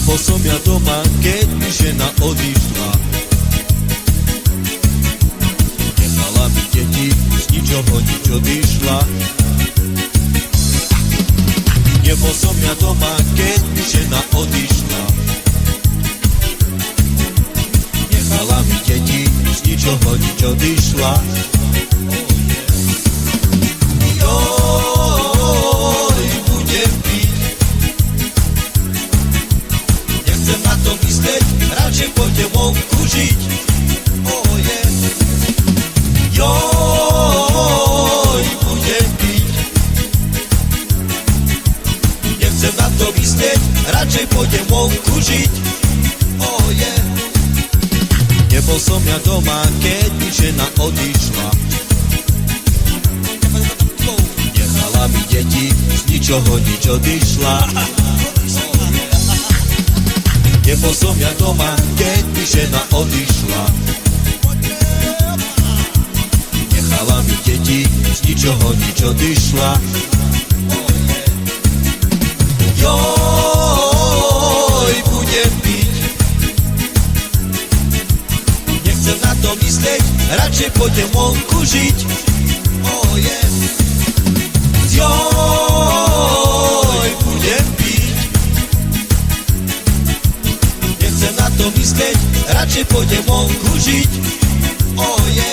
Nebol som ja doma, keď mi žena odišla. Nechala mi deti, z ničoho nič odišla. Nebol som ja doma, keď mi žena odišla. Nechala mi deti, z ničoho nič odišla. Joj, budem piť. Nechcem na to myslieť, radšej pôjdem vonku žiť. Oh yeah. Joj, budem piť. Nechcem na to myslieť, radšej pôjdem vonku žiť. Oh yeah. Nebol som ja doma, keď mi žena odišla. Nechala mi deti, z ničoho nič odišla. Nebol som ja doma, keď mi žena odišla. Nechala mi deti, z ničoho nič odišla. Joj, budem piť. Nechcem na to myslieť, radšej pôjdem vonku žiť. Oh yeah. Joj, budem piť. Nechcem na to myslieť, radšej pôjdem vonku žiť. Oh yeah.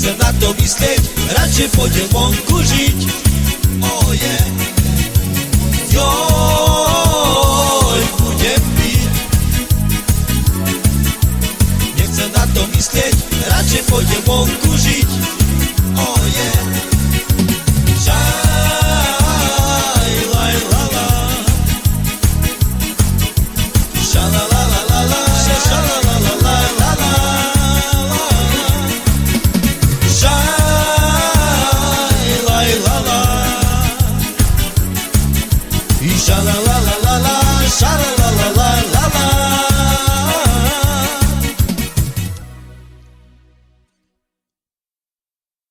Na to myslieť, radšej pôjdem vonku žiť. Oh yeah. Joj, budem piť. Nechcem na to myslieť, radšej pôjdem vonku žiť.